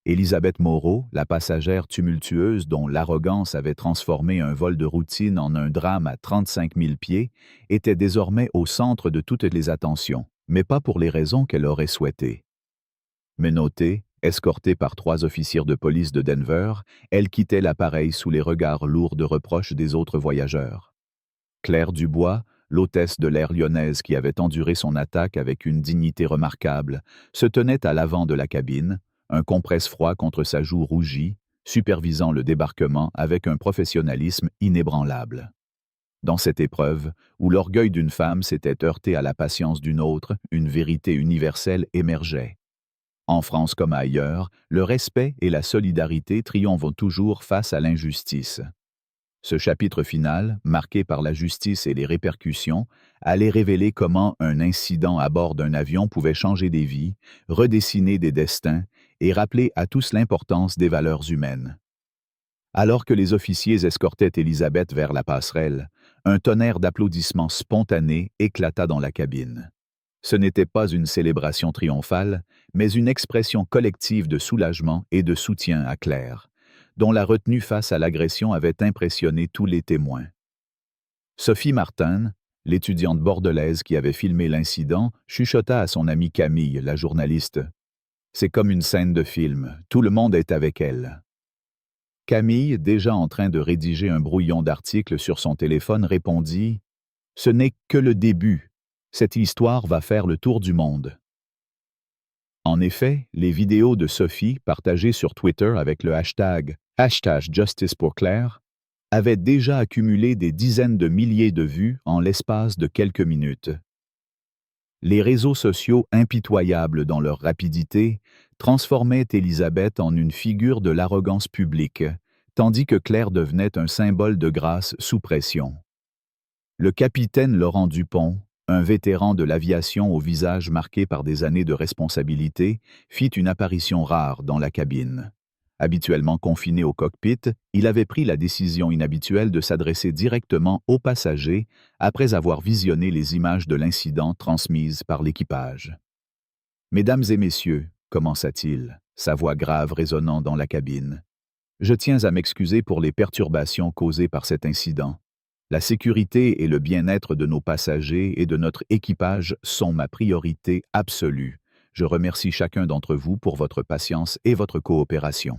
Élisabeth Moreau, la passagère tumultueuse dont l'arrogance avait transformé un vol de routine en un drame à 35 000 pieds, était désormais au centre de toutes les attentions, mais pas pour les raisons qu'elle aurait souhaitées. Menottée, escortée par 3 officiers de police de Denver, elle quittait l'appareil sous les regards lourds de reproches des autres voyageurs. Claire Dubois, l'hôtesse de l'air lyonnaise qui avait enduré son attaque avec une dignité remarquable, se tenait à l'avant de la cabine, un compresse-froid contre sa joue rougie, supervisant le débarquement avec un professionnalisme inébranlable. Dans cette épreuve, où l'orgueil d'une femme s'était heurté à la patience d'une autre, une vérité universelle émergeait. En France comme ailleurs, le respect et la solidarité triomphent toujours face à l'injustice. Ce chapitre final, marqué par la justice et les répercussions, allait révéler comment un incident à bord d'un avion pouvait changer des vies, redessiner des destins et rappeler à tous l'importance des valeurs humaines. Alors que les officiers escortaient Élisabeth vers la passerelle, un tonnerre d'applaudissements spontanés éclata dans la cabine. Ce n'était pas une célébration triomphale, mais une expression collective de soulagement et de soutien à Claire, dont la retenue face à l'agression avait impressionné tous les témoins. Sophie Martin, l'étudiante bordelaise qui avait filmé l'incident, chuchota à son amie Camille, la journaliste. « C'est comme une scène de film, tout le monde est avec elle. » Camille, déjà en train de rédiger un brouillon d'article sur son téléphone, répondit « Ce n'est que le début. Cette histoire va faire le tour du monde. » En effet, les vidéos de Sophie, partagées sur Twitter avec le hashtag #Justice pour Claire, avaient déjà accumulé des dizaines de milliers de vues en l'espace de quelques minutes. Les réseaux sociaux, impitoyables dans leur rapidité, transformaient Élisabeth en une figure de l'arrogance publique, tandis que Claire devenait un symbole de grâce sous pression. Le capitaine Laurent Dupont, un vétéran de l'aviation au visage marqué par des années de responsabilité, fit une apparition rare dans la cabine. Habituellement confiné au cockpit, il avait pris la décision inhabituelle de s'adresser directement aux passagers après avoir visionné les images de l'incident transmises par l'équipage. « Mesdames et messieurs, » commença-t-il, sa voix grave résonnant dans la cabine, « je tiens à m'excuser pour les perturbations causées par cet incident. La sécurité et le bien-être de nos passagers et de notre équipage sont ma priorité absolue. Je remercie chacun d'entre vous pour votre patience et votre coopération. »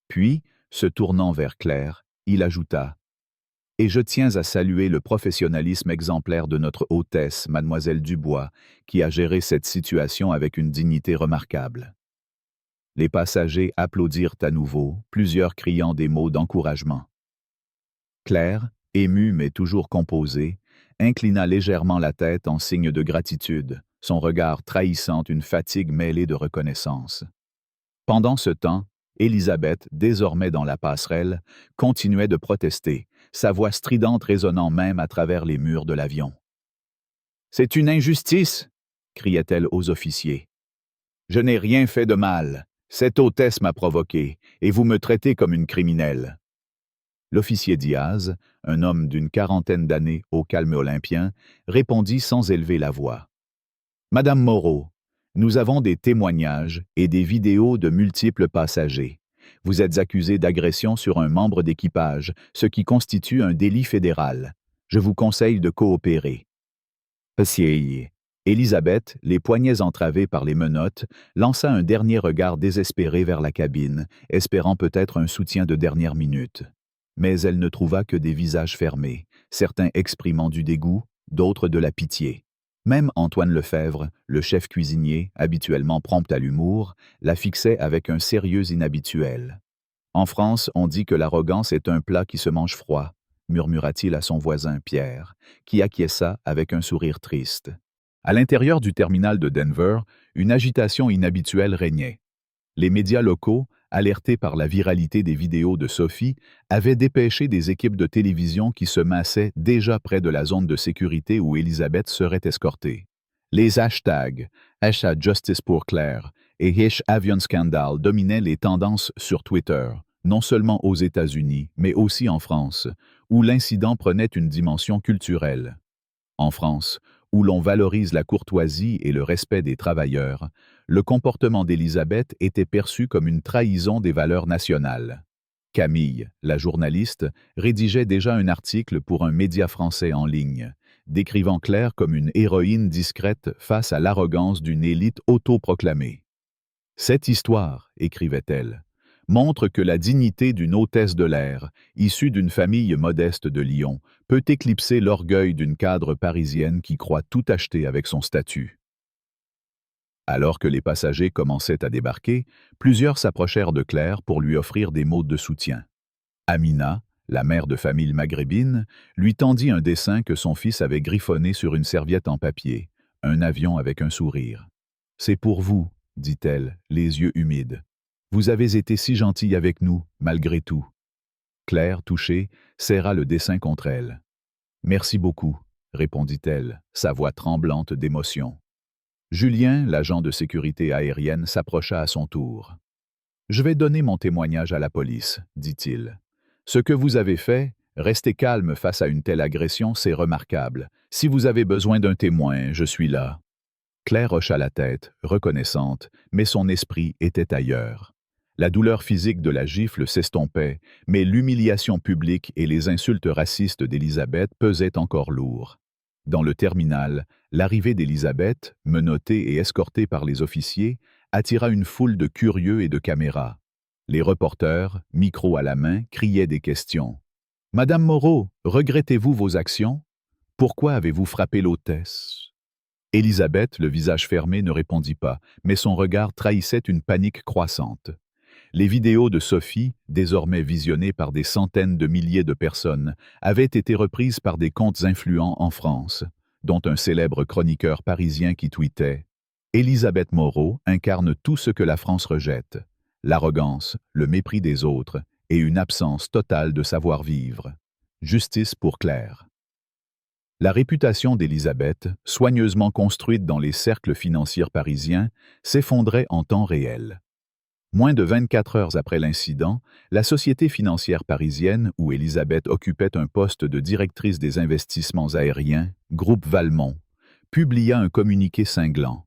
Puis, se tournant vers Claire, il ajouta « Et je tiens à saluer le professionnalisme exemplaire de notre hôtesse, mademoiselle Dubois, qui a géré cette situation avec une dignité remarquable. » Les passagers applaudirent à nouveau, plusieurs criant des mots d'encouragement. Claire, émue mais toujours composée, inclina légèrement la tête en signe de gratitude, son regard trahissant une fatigue mêlée de reconnaissance. Pendant ce temps, Élisabeth, désormais dans la passerelle, continuait de protester, sa voix stridente résonnant même à travers les murs de l'avion. « C'est une injustice !» criait-elle aux officiers. « Je n'ai rien fait de mal. Cette hôtesse m'a provoqué, et vous me traitez comme une criminelle. » L'officier Diaz, un homme d'une quarantaine d'années au calme olympien, répondit sans élever la voix. « Madame Moreau, nous avons des témoignages et des vidéos de multiples passagers. Vous êtes accusée d'agression sur un membre d'équipage, ce qui constitue un délit fédéral. Je vous conseille de coopérer. » Élisabeth, les poignets entravés par les menottes, lança un dernier regard désespéré vers la cabine, espérant peut-être un soutien de dernière minute. Mais elle ne trouva que des visages fermés, certains exprimant du dégoût, d'autres de la pitié. Même Antoine Lefebvre, le chef cuisinier, habituellement prompt à l'humour, la fixait avec un sérieux inhabituel. « En France, on dit que l'arrogance est un plat qui se mange froid, » murmura-t-il à son voisin Pierre, qui acquiesça avec un sourire triste. À l'intérieur du terminal de Denver, une agitation inhabituelle régnait. Les médias locaux, alertés par la viralité des vidéos de Sophie, avaient dépêché des équipes de télévision qui se massaient déjà près de la zone de sécurité où Élisabeth serait escortée. Les hashtags #Justice pour Claire et #AvionScandal dominaient les tendances sur Twitter, non seulement aux États-Unis, mais aussi en France, où l'incident prenait une dimension culturelle. En France, où l'on valorise la courtoisie et le respect des travailleurs, le comportement d'Élisabeth était perçu comme une trahison des valeurs nationales. Camille, la journaliste, rédigeait déjà un article pour un média français en ligne, décrivant Claire comme une héroïne discrète face à l'arrogance d'une élite autoproclamée. Cette histoire, écrivait-elle, montre que la dignité d'une hôtesse de l'air, issue d'une famille modeste de Lyon, peut éclipser l'orgueil d'une cadre parisienne qui croit tout acheter avec son statut. Alors que les passagers commençaient à débarquer, plusieurs s'approchèrent de Claire pour lui offrir des mots de soutien. Amina, la mère de famille maghrébine, lui tendit un dessin que son fils avait griffonné sur une serviette en papier, un avion avec un sourire. « C'est pour vous, » dit-elle, les yeux humides. « Vous avez été si gentil avec nous, malgré tout. » Claire, touchée, serra le dessin contre elle. « Merci beaucoup, » répondit-elle, sa voix tremblante d'émotion. Julien, l'agent de sécurité aérienne, s'approcha à son tour. « Je vais donner mon témoignage à la police, » dit-il. « Ce que vous avez fait, rester calme face à une telle agression, c'est remarquable. Si vous avez besoin d'un témoin, je suis là. » Claire hocha la tête, reconnaissante, mais son esprit était ailleurs. La douleur physique de la gifle s'estompait, mais l'humiliation publique et les insultes racistes d'Élisabeth pesaient encore lourd. Dans le terminal, l'arrivée d'Élisabeth, menottée et escortée par les officiers, attira une foule de curieux et de caméras. Les reporters, micro à la main, criaient des questions. « Madame Moreau, regrettez-vous vos actions? Pourquoi avez-vous frappé l'hôtesse ?» Élisabeth, le visage fermé, ne répondit pas, mais son regard trahissait une panique croissante. Les vidéos de Sophie, désormais visionnées par des centaines de milliers de personnes, avaient été reprises par des comptes influents en France, dont un célèbre chroniqueur parisien qui tweetait « Élisabeth Moreau incarne tout ce que la France rejette, l'arrogance, le mépris des autres et une absence totale de savoir-vivre. Justice pour Claire. » La réputation d'Élisabeth, soigneusement construite dans les cercles financiers parisiens, s'effondrait en temps réel. Moins de 24 heures après l'incident, la société financière parisienne, où Élisabeth occupait un poste de directrice des investissements aériens, Groupe Valmont, publia un communiqué cinglant.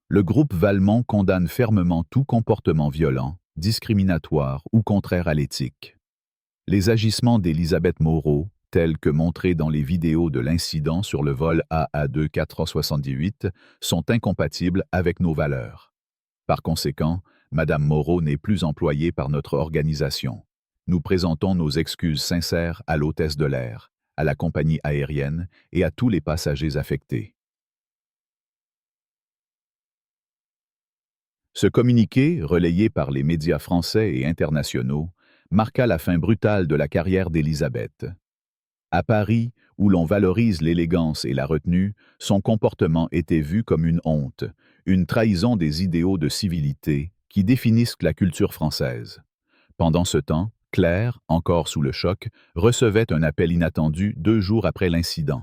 Le Groupe Valmont condamne fermement tout comportement violent, discriminatoire ou contraire à l'éthique. Les agissements d'Élisabeth Moreau, tels que montrés dans les vidéos de l'incident sur le vol AA2478, sont incompatibles avec nos valeurs. Par conséquent, Madame Moreau n'est plus employée par notre organisation. Nous présentons nos excuses sincères à l'hôtesse de l'air, à la compagnie aérienne et à tous les passagers affectés. Ce communiqué, relayé par les médias français et internationaux, marqua la fin brutale de la carrière d'Élisabeth. À Paris, où l'on valorise l'élégance et la retenue, son comportement était vu comme une honte, une trahison des idéaux de civilité qui définissent la culture française. Pendant ce temps, Claire, encore sous le choc, recevait un appel inattendu 2 jours après l'incident.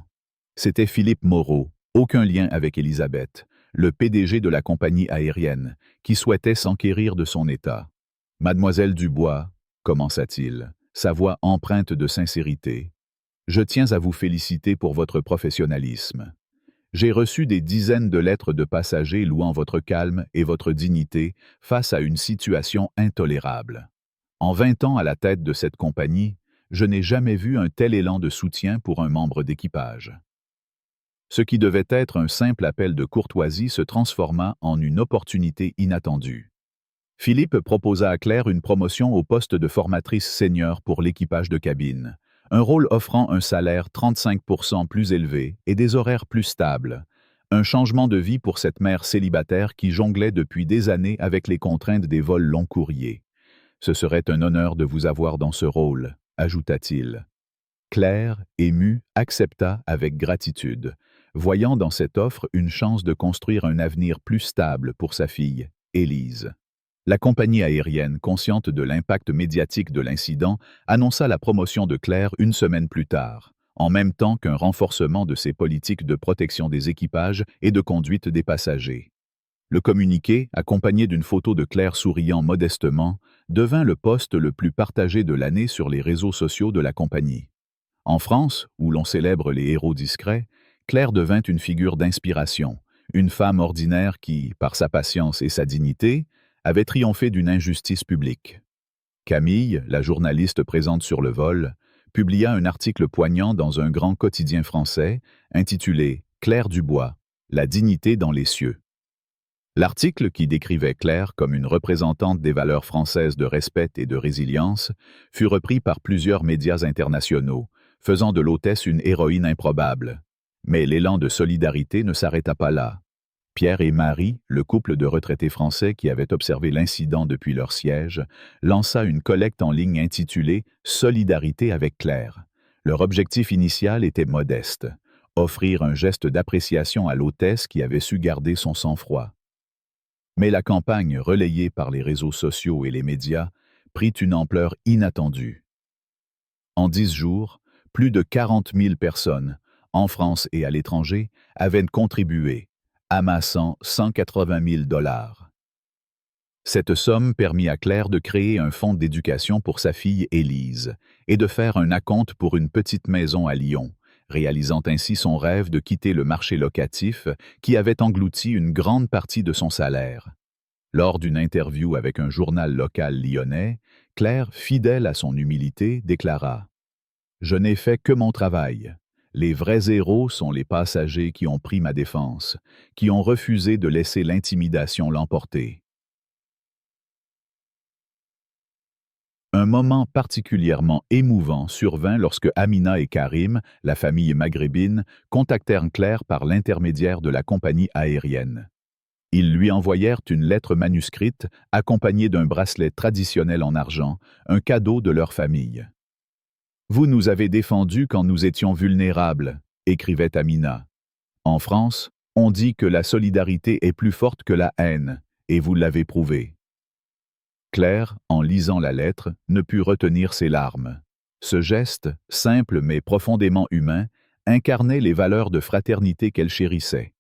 C'était Philippe Moreau, aucun lien avec Élisabeth, le PDG de la compagnie aérienne, qui souhaitait s'enquérir de son état. « Mademoiselle Dubois », commença-t-il, sa voix empreinte de sincérité, « je tiens à vous féliciter pour votre professionnalisme. J'ai reçu des dizaines de lettres de passagers louant votre calme et votre dignité face à une situation intolérable. En 20 ans à la tête de cette compagnie, je n'ai jamais vu un tel élan de soutien pour un membre d'équipage. » Ce qui devait être un simple appel de courtoisie se transforma en une opportunité inattendue. Philippe proposa à Claire une promotion au poste de formatrice senior pour l'équipage de cabine, un rôle offrant un salaire 35% plus élevé et des horaires plus stables, un changement de vie pour cette mère célibataire qui jonglait depuis des années avec les contraintes des vols long courriers. « Ce serait un honneur de vous avoir dans ce rôle », ajouta-t-il. Claire, émue, accepta avec gratitude, voyant dans cette offre une chance de construire un avenir plus stable pour sa fille, Élise. La compagnie aérienne, consciente de l'impact médiatique de l'incident, annonça la promotion de Claire 1 semaine plus tard, en même temps qu'un renforcement de ses politiques de protection des équipages et de conduite des passagers. Le communiqué, accompagné d'une photo de Claire souriant modestement, devint le post le plus partagé de l'année sur les réseaux sociaux de la compagnie. En France, où l'on célèbre les héros discrets, Claire devint une figure d'inspiration, une femme ordinaire qui, par sa patience et sa dignité, avait triomphé d'une injustice publique. Camille, la journaliste présente sur le vol, publia un article poignant dans un grand quotidien français, intitulé « Claire Dubois, la dignité dans les cieux ». L'article, qui décrivait Claire comme une représentante des valeurs françaises de respect et de résilience, fut repris par plusieurs médias internationaux, faisant de l'hôtesse une héroïne improbable. Mais l'élan de solidarité ne s'arrêta pas là. Pierre et Marie, le couple de retraités français qui avaient observé l'incident depuis leur siège, lança une collecte en ligne intitulée « Solidarité avec Claire ». Leur objectif initial était modeste, offrir un geste d'appréciation à l'hôtesse qui avait su garder son sang-froid. Mais la campagne, relayée par les réseaux sociaux et les médias, prit une ampleur inattendue. En 10 jours, plus de 40 000 personnes, en France et à l'étranger, avaient contribué, amassant 180 000 $. Cette somme permit à Claire de créer un fonds d'éducation pour sa fille Élise et de faire un acompte pour une petite maison à Lyon, réalisant ainsi son rêve de quitter le marché locatif qui avait englouti une grande partie de son salaire. Lors d'une interview avec un journal local lyonnais, Claire, fidèle à son humilité, déclara « Je n'ai fait que mon travail. Les vrais héros sont les passagers qui ont pris ma défense, qui ont refusé de laisser l'intimidation l'emporter. » Un moment particulièrement émouvant survint lorsque Amina et Karim, la famille maghrébine, contactèrent Claire par l'intermédiaire de la compagnie aérienne. Ils lui envoyèrent une lettre manuscrite accompagnée d'un bracelet traditionnel en argent, un cadeau de leur famille. « Vous nous avez défendus quand nous étions vulnérables », écrivait Amina. « En France, on dit que la solidarité est plus forte que la haine, et vous l'avez prouvé. » Claire, en lisant la lettre, ne put retenir ses larmes. Ce geste, simple mais profondément humain, incarnait les valeurs de fraternité qu'elle chérissait.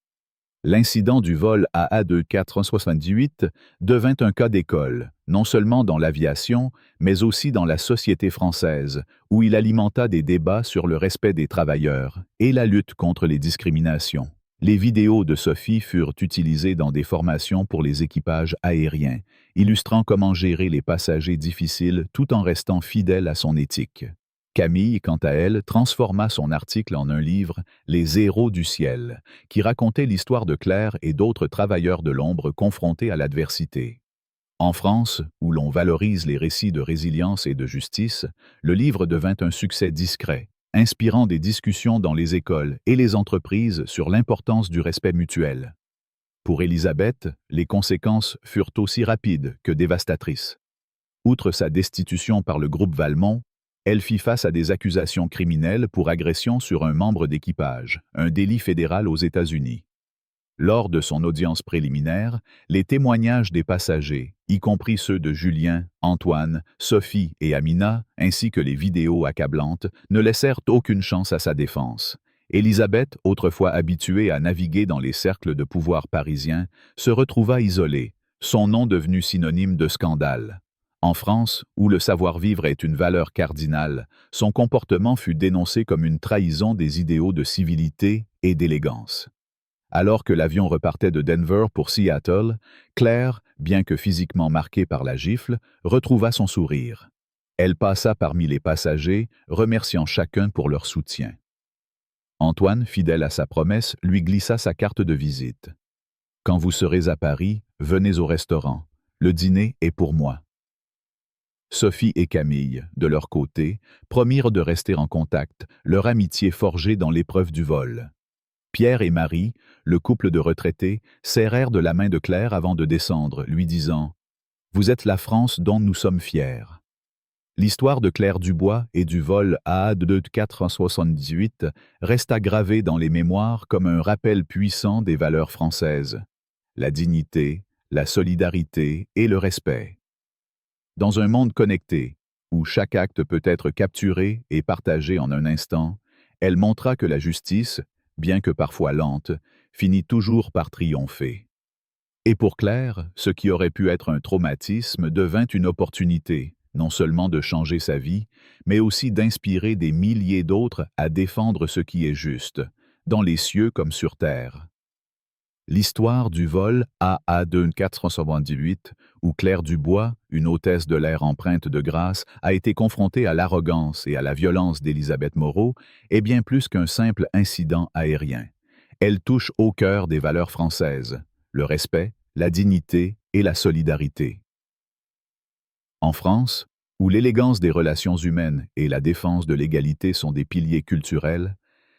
L'incident du vol AA2478 devint un cas d'école, non seulement dans l'aviation, mais aussi dans la société française, où il alimenta des débats sur le respect des travailleurs et la lutte contre les discriminations. Les vidéos de Sophie furent utilisées dans des formations pour les équipages aériens, illustrant comment gérer les passagers difficiles tout en restant fidèle à son éthique. Camille, quant à elle, transforma son article en un livre, Les héros du ciel, qui racontait l'histoire de Claire et d'autres travailleurs de l'ombre confrontés à l'adversité. En France, où l'on valorise les récits de résilience et de justice, le livre devint un succès discret, inspirant des discussions dans les écoles et les entreprises sur l'importance du respect mutuel. Pour Élisabeth, les conséquences furent aussi rapides que dévastatrices. Outre sa destitution par le groupe Valmont, elle fit face à des accusations criminelles pour agression sur un membre d'équipage, un délit fédéral aux États-Unis. Lors de son audience préliminaire, les témoignages des passagers, y compris ceux de Julien, Antoine, Sophie et Amina, ainsi que les vidéos accablantes, ne laissèrent aucune chance à sa défense. Élisabeth, autrefois habituée à naviguer dans les cercles de pouvoir parisiens, se retrouva isolée, son nom devenu synonyme de scandale. En France, où le savoir-vivre est une valeur cardinale, son comportement fut dénoncé comme une trahison des idéaux de civilité et d'élégance. Alors que l'avion repartait de Denver pour Seattle, Claire, bien que physiquement marquée par la gifle, retrouva son sourire. Elle passa parmi les passagers, remerciant chacun pour leur soutien. Antoine, fidèle à sa promesse, lui glissa sa carte de visite. « Quand vous serez à Paris, venez au restaurant. Le dîner est pour moi. » Sophie et Camille, de leur côté, promirent de rester en contact, leur amitié forgée dans l'épreuve du vol. Pierre et Marie, le couple de retraités, serrèrent de la main de Claire avant de descendre, lui disant « Vous êtes la France dont nous sommes fiers. » L'histoire de Claire Dubois et du vol AA2478 resta gravée dans les mémoires comme un rappel puissant des valeurs françaises, la dignité, la solidarité et le respect. Dans un monde connecté, où chaque acte peut être capturé et partagé en un instant, elle montra que la justice, bien que parfois lente, finit toujours par triompher. Et pour Claire, ce qui aurait pu être un traumatisme devint une opportunité, non seulement de changer sa vie, mais aussi d'inspirer des milliers d'autres à défendre ce qui est juste, dans les cieux comme sur terre. L'histoire du vol AA2478, où Claire Dubois, une hôtesse de l'air empreinte de grâce, a été confrontée à l'arrogance et à la violence d'Élisabeth Moreau, est bien plus qu'un simple incident aérien. Elle touche au cœur des valeurs françaises, le respect, la dignité et la solidarité. En France, où l'élégance des relations humaines et la défense de l'égalité sont des piliers culturels,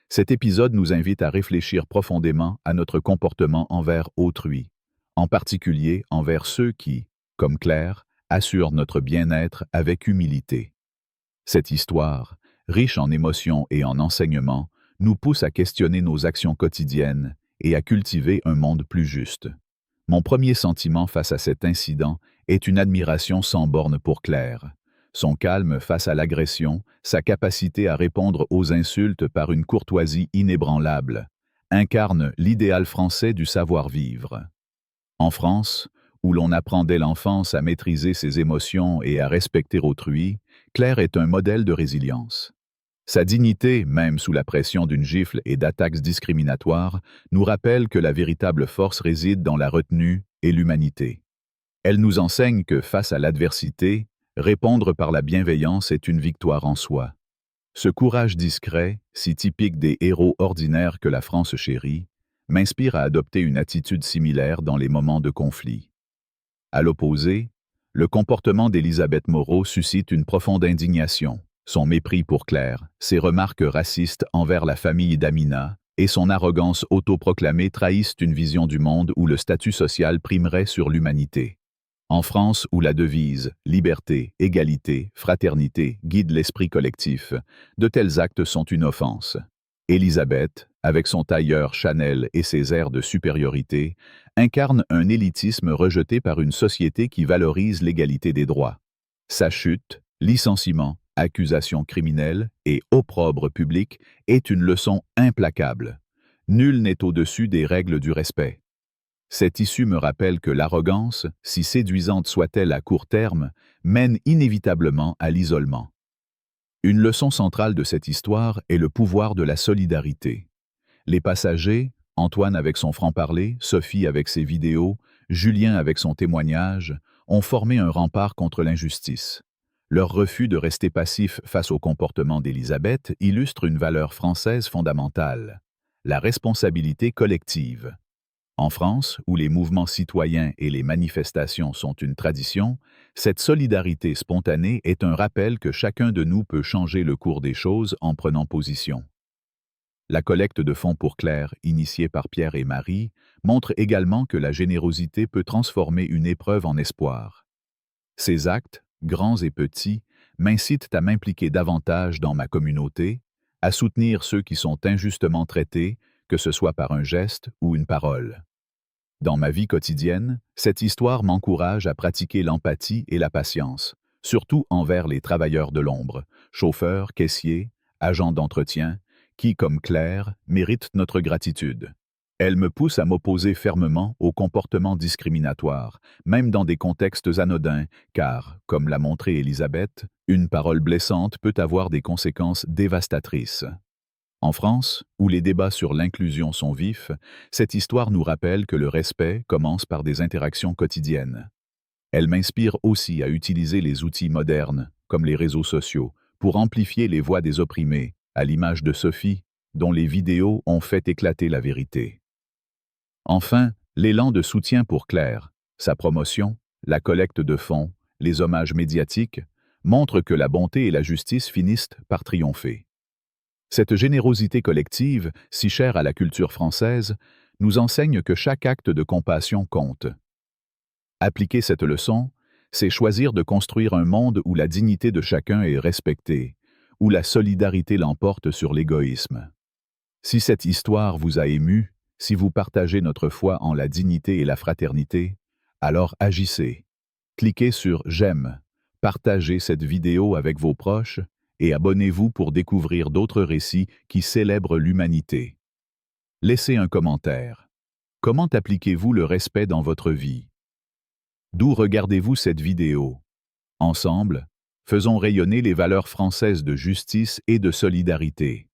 cet épisode nous invite à réfléchir profondément à notre comportement envers autrui, en particulier envers ceux qui, comme Claire, assurent notre bien-être avec humilité. Cette histoire, riche en émotions et en enseignements, nous pousse à questionner nos actions quotidiennes et à cultiver un monde plus juste. Mon premier sentiment face à cet incident est une admiration sans borne pour Claire. Son calme face à l'agression, sa capacité à répondre aux insultes par une courtoisie inébranlable, incarnent l'idéal français du savoir-vivre. En France, où l'on apprend dès l'enfance à maîtriser ses émotions et à respecter autrui, Claire est un modèle de résilience. Sa dignité, même sous la pression d'une gifle et d'attaques discriminatoires, nous rappelle que la véritable force réside dans la retenue et l'humanité. Elle nous enseigne que, face à l'adversité, répondre par la bienveillance est une victoire en soi. Ce courage discret, si typique des héros ordinaires que la France chérit, m'inspire à adopter une attitude similaire dans les moments de conflit. À l'opposé, le comportement d'Élisabeth Moreau suscite une profonde indignation. Son mépris pour Claire, ses remarques racistes envers la famille d'Amina et son arrogance autoproclamée trahissent une vision du monde où le statut social primerait sur l'humanité. En France, où la devise « liberté, égalité, fraternité » guide l'esprit collectif, de tels actes sont une offense. Élisabeth, avec son tailleur Chanel et ses airs de supériorité, incarne un élitisme rejeté par une société qui valorise l'égalité des droits. Sa chute, licenciement, accusation criminelle et opprobre public est une leçon implacable. Nul n'est au-dessus des règles du respect. Cette issue me rappelle que l'arrogance, si séduisante soit-elle à court terme, mène inévitablement à l'isolement. Une leçon centrale de cette histoire est le pouvoir de la solidarité. Les passagers, Antoine avec son franc-parler, Sophie avec ses vidéos, Julien avec son témoignage, ont formé un rempart contre l'injustice. Leur refus de rester passif face au comportement d'Élisabeth illustre une valeur française fondamentale, la responsabilité collective. En France, où les mouvements citoyens et les manifestations sont une tradition, cette solidarité spontanée est un rappel que chacun de nous peut changer le cours des choses en prenant position. La collecte de fonds pour Claire, initiée par Pierre et Marie, montre également que la générosité peut transformer une épreuve en espoir. Ces actes, grands et petits, m'incitent à m'impliquer davantage dans ma communauté, à soutenir ceux qui sont injustement traités, que ce soit par un geste ou une parole. Dans ma vie quotidienne, cette histoire m'encourage à pratiquer l'empathie et la patience, surtout envers les travailleurs de l'ombre, chauffeurs, caissiers, agents d'entretien, qui, comme Claire, méritent notre gratitude. Elle me pousse à m'opposer fermement aux comportements discriminatoires, même dans des contextes anodins, car, comme l'a montré Élisabeth, une parole blessante peut avoir des conséquences dévastatrices. En France, où les débats sur l'inclusion sont vifs, cette histoire nous rappelle que le respect commence par des interactions quotidiennes. Elle m'inspire aussi à utiliser les outils modernes, comme les réseaux sociaux, pour amplifier les voix des opprimés, à l'image de Sophie, dont les vidéos ont fait éclater la vérité. Enfin, l'élan de soutien pour Claire, sa promotion, la collecte de fonds, les hommages médiatiques, montrent que la bonté et la justice finissent par triompher. Cette générosité collective, si chère à la culture française, nous enseigne que chaque acte de compassion compte. Appliquer cette leçon, c'est choisir de construire un monde où la dignité de chacun est respectée, où la solidarité l'emporte sur l'égoïsme. Si cette histoire vous a ému, si vous partagez notre foi en la dignité et la fraternité, alors agissez. Cliquez sur « J'aime », partagez cette vidéo avec vos proches et abonnez-vous pour découvrir d'autres récits qui célèbrent l'humanité. Laissez un commentaire. Comment appliquez-vous le respect dans votre vie? D'où regardez-vous cette vidéo? Ensemble, faisons rayonner les valeurs françaises de justice et de solidarité.